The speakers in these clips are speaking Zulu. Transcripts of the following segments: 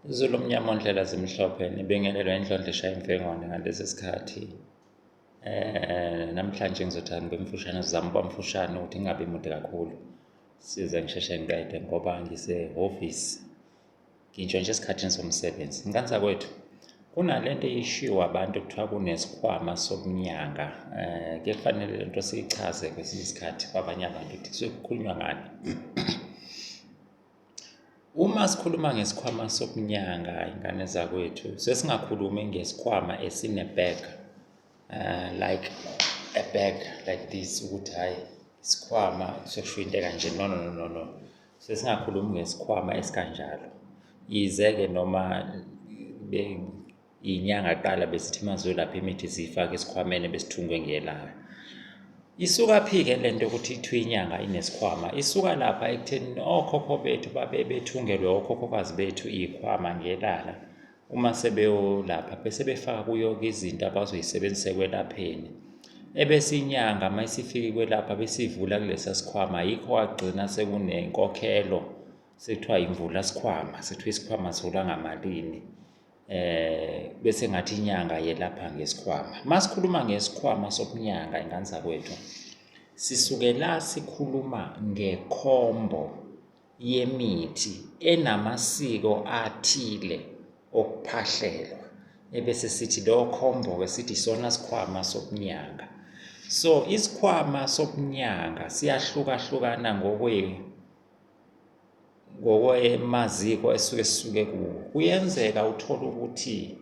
Izulu omnyama ondlela zimhlophe nibingelelwa indlondlo eshaya imfengwane ngalesi sikhathi. Namhlanje ngizothanda ngibe mfushane, sizame ukuba mfushane ukuthi ngingabi mude kakhulu. Size ngisheshe ngiqede ngoba ngisehhovisi, ngintshontshe esikhathini somsebenzi. Ngane zakwethu, kunalento eyishiwo abantu kuthiwa kunesikhwama sobunyanga. Kuye kufanele lento siyichaze kwesinye isikhathi kwabanye abantu ukuthi kusuke kukhulunywa ngani. Uma sikhuluma ngesikhwama sobunyanga, ingane zakwethu, sesingakhulumi ngesikhwama esine-bag, like a bag like this, ukuthi hhayi isikhwama sekusho into ekanje. No. Sesingakhulumi ngesikhwama esikanjalo. Yize-ke noma inyanga kuqala besithi mazolapha imithi siyifake esikhwameni besithungwe ngelanga. Isuka-phi-ke lento ukuthi ithiwe inyanga inesikhwama? Isuka lapha ekutheni okhokho bethu bethungelwe okhokhokazi bethu iyikhwama ngelala. Uma sebeyolapha bese befaka kuyo-ke izinto abazoyisebenzisa ekwelapheni. Ebese inyanga uma isifika ukwelapha besivula kulesa sikhwama. Yikho kwagcina sekunenkokhelo sekuthiwa imvula sikhwama, sekuthiwa isikhwama sivulwa ngamalini. Bese ngathi inyanga yelapha ngesikhwama. Masikhuluma ngesikhwama sobunyanga, ingane zakwethu, sisuke la sikhuluma ngekhombo yemithi enamasiko athile okuphahlelwa. Ebese sithi lo khombo-ke sithi isona sikhwama sobunyanga. So isikhwama sobunyanga siyahlukahlukana ngokwemaziko sisuke kuwo. Kuyenzeka uthole ukuthi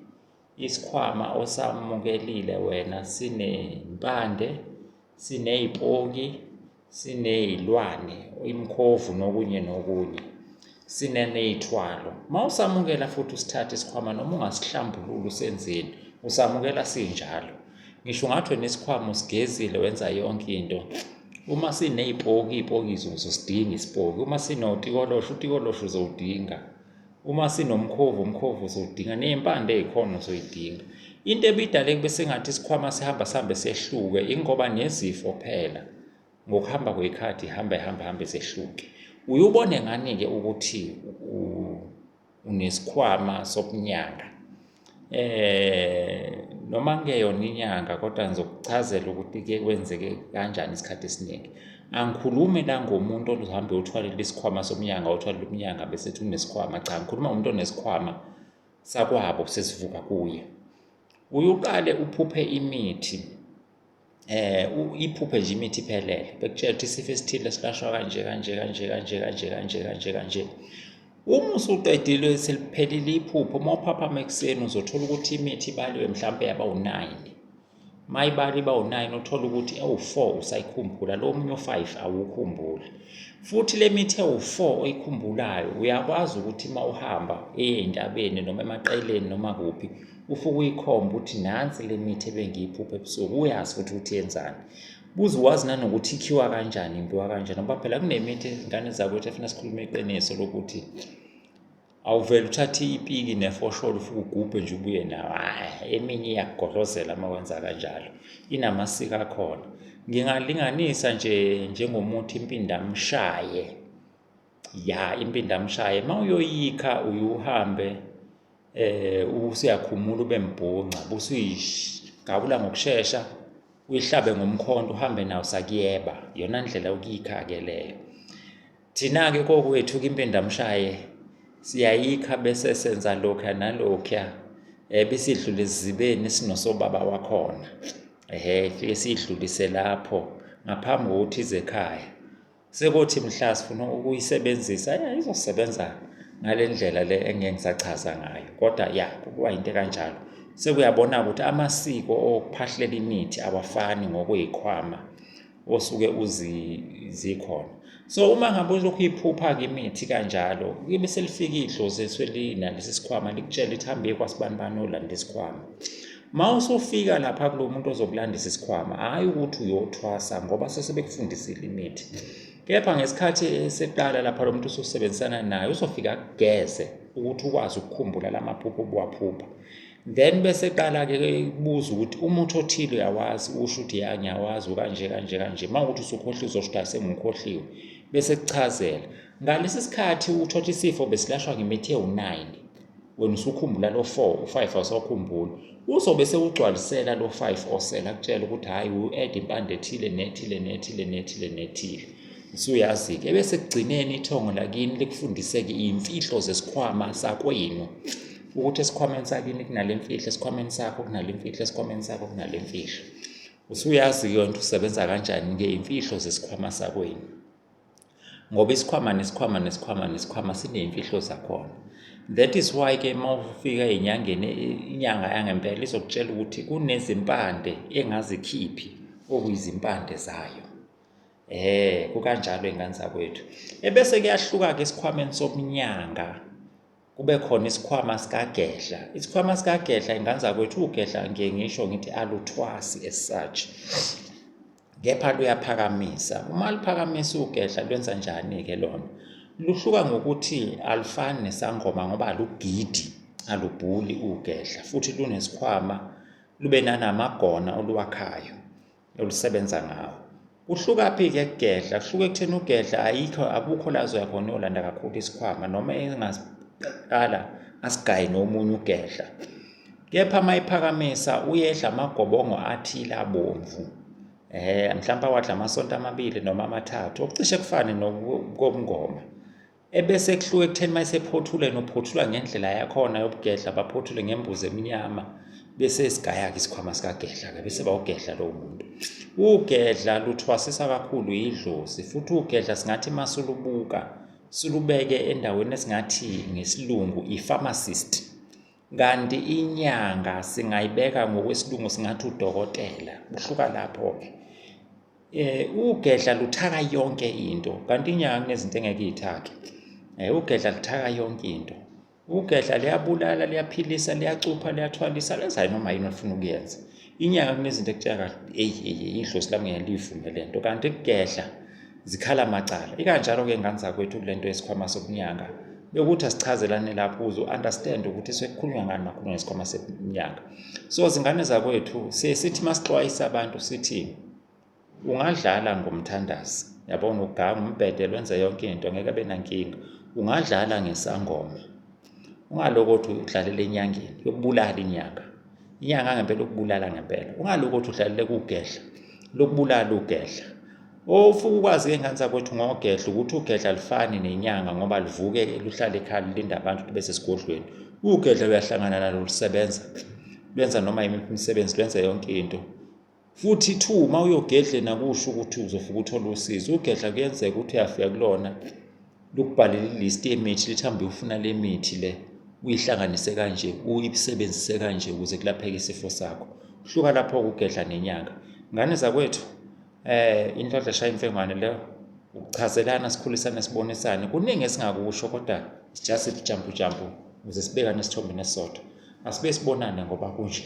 isikhwama osamukelile wena sinempande, siney'poki, siney'lwane, imkhovu nokunye, sineney'thwalo. Uma usamukela futhi usithathe isikhwama noma ungasihlambulula usenzeni, usamukela sinjalo. Ngisho ngathi wena isikhwama usigezile wenza yonke into. Uma siney'poki, iy'poki uzosidinga isipoki. Uma sinotikolosho, utikolosho uzowudinga. Uma sinomkhovu, umkhovu uzowudinga. Ney'mpande ey'khona uzoyidinga. Into ebidaleka bese ngathi isikhwama sihambe sehluke, ingoba nezifo phela ngokuhamba kwey'khathi hambe sehluke. Uyubone ngani-ke ukuthi unesikhwama sobunyanga. Noma ngeyona inyanga kodwa ngizokuchazela ukuthi kuye kwenzeke kanjani isikhathi esiningi. Angikhulumi la ngomuntu ozohambe uthwalele isikhwama sobunyanga, uthwalele ubunyanga bese ethi unesikhwama. Cha, ngikhuluma ngomuntu onesikhwama sakwabo sesivuka kuye. Uyuqale uphuphe imithi, iphuphe nje imithi iphelele. Bekutshela ukuthi isifo esithile silashwa kanje. Uma usuqedile seliphelile iphupho, uma uphaphama ekuseni uzothola ukuthi imithi ibaliwe mhlawumbe yaba u-9. Uma ibali iba u-9 uthola ukuthi ewu-4 usayikhumbula, lo omunye u-5 awukhumbuli. Futhi le mithi ewu-4 oyikhumbulayo uyakwazi ukuthi uma uhamba ey'ntabeni noma emaqeleni noma kuphi ufuke uyikhomba ukuthi nansi le mithi ebengiyiphupha ebusuku, uyazi futhi ukuthi yenzani. Buze wazi nanokuthi ikhiwa kanjani, imbiwa kanjani, ngoba phela kunemithi izingane zakwethu efuna sikhulume iqiniso lokuthi awuvele uthathe ipiki nefosholo ufuke ugubhe nje ubuye nawo. Eminye iyakugodlozela uma wenza kanjalo, inamasiko akhona. Ngingalinganisa njengomuthi impindamshaye. Impindamshaye uma uyoyikha uyuhambe usuyakhumula ube mbhunqa, busuyigabula ngokushesha uyihlabe ngomkhondo uhambe nawo sakuyeba. Iyona ndlela yokuyikha-ke leyo. Thina-ke kokwethu impindamshaye siyayikha bese senza lokhuya nalokhuya, besidlule esizibeni esinosobaba wakhona. Fike siyidlulise lapho ngaphambi kokuthi ize ekhaya. Sekuthi mhla sifuna ukuyisebenzisa, izosebenza ngale ndlela le engeke ngisachaza ngayo. Kodwa kuba into kanjalo. Sekuyabona ukuthi amasiko okuphahlela imithi awafani ngokwey'khwama osuke zikhona. So uma ngabe ulokhu uyiphupha-ke imithi kanjalo, kuye selifika idlozi nalesi sikhwama likutshela lithi hambe kwasibanibani olanda isikhwama. Uma usufika lapha kulo muntu ozokulandisa isikhwama, hhayi ukuthi uyothwasa ngoba sesebekufundisile imithi. Kepha ngesikhathi eseqala lapha lo muntu ususebenzisana naye uzofika akugeze ukuthi ukwazi ukukhumbula lamaphupho obuwaphupha. Then bese qala-ke kubuza ukuthi umuthi othile uyawazi, usho ukuthi ngiyawazi ukanje. Uma ukuthi usukhohliwe uzosho ukuthi sengikhohliwe. Bese kuchazela ngalesi sikhathi uthola isifo besilashwa ngemithi ewu-9. wena usukhumbula lo 4 u5 awusakhumbuli uzobe sewugcwalisela lo 5 osela kutshela ukuthi hayi u-add impande ethile nethile nethile nethile nethile usuyazi-ke ebese kugcineni ithongo lakini likufundise-ke iy'mfihlo zesikhwama sakwenu ukuthi esikhwameni sakini kunale mfihlo esikhwameni sakho kunale mfihlo esikhwameni sakho kunale mfihlo usuyazi-ke yonke usebenza kanjani-ke iy'mfihlo zesikhwama sakwenu ngoba isikhwama siney'mfihlo zakhona. That is why-ke uma ufika inyanga yangempela izokutshela ukuthi kunezimpande engazikhiphi okuyizimpande zayo. Kukanjalo ey'ngane zakwethu. Ebese kuyahluka-ke esikhwameni sobunyanga kube khona isikhwama sikagedla. Isikhwama sikagedla ingane zakwethu ugedla ngisho ngithi aluthwasi as such. Kepha luyaphakamisa. Uma luphakamisa ugedla lwenza njani-ke lona? Luhluka ngokuthi alufani nesangoma ngoba alugidi, alubhuli ugedla futhi lunesikhwama lube nanamagona oluwakhayo olusebenza ngawo. Kuhlukaphi-ke kugedla? Kuhluka ekutheni ugedla abukho la azoyakhona uyolanda kakhulu isikhwama noma engasiqala asigaye nomunye ugedla. Kepha uma iphakamisa uyedla amagobongo athile abomvu. Mhlawumbe awadla amasonto amabili noma amathathu okucishe kufane nokomngoma. Ebese kuhluka ekutheni uma isephothule nophothula ngendlela yakhona yobugedla baphothule ngembuzi eminyama bese sigaya-ke isikhwama sikagedla-ke bese bawugedla lowo muntu. Ugedla luthwasisa kakhulu idlozi futhi ugedla singathi masulubuka silubeke endaweni esingathi ngesilungu i-pharmacist. Kanti inyanga singayibeka ngokwesilungu singathi udokotela. Kuhluka lapho-ke. Ugedla luthaka yonke into kanti inyanga kunezinto engeke iy'thake. Ugedla luthaka yonke into. Ugedla liyabulala, liyaphilisa, liyacupha, liyathwalisa, lenza noma yini ofuna ukuyenza. Inyanga kunezinto ekutshela idlozi lami ngeke liyivume le nto kanti kugedla zikhala amacala. Ikanjalo-ke ngane zakwethu kule nto yesikhwama sobunyanga bekuthi asichazelane lapho uzu-understand ukuthi sekukhulunywa ngani makhulunywa ngesikhwama sebunyanga. So zingane zakwethu sithi masixwayisa abantu sithi ungadlala ngomthandazi yabona uganga umbhede lwenza yonke into ngeke abe nankinga. Ungadlala ngesangoma ungalokothi udlalele enyangeni yokubulala inyanga. Inyanga ngempela ukubulala ngempela. Ungalokothi udlalele kugedla lokubulala ugedla. Ofuka ukwazi-ke ngane zakwethu ngogedla ukuthi ugedla alifani nenyanga ngoba livuke luhlale ekhaya lilinda abantu bese esigodlweni. Ugedla uyahlangana nalo lusebenza lwenza noma yimiphi imisebenzi lwenza yonke into. Futhi uma uyogedle nakusho ukuthi uzofuka uthola usizo. Ugedla kuyenzeka ukuthi uyafika kulona lukubhalela ilist yemithi lithambe ufuna le mithi le uyihlanganise kanje uyisebenzise kanje ukuze kulapheke isifo sakho. Kuhluka lapho ugedla nenyanga. Ngane zakwethu indlodla shaya imfengwane leyo ukuchazelana sikhulisana sibonisane kuningi esingakusho kodwa it's just jump ukuze sibekane isithombe nesisodwa. Asibe sibonane ngoba kunje.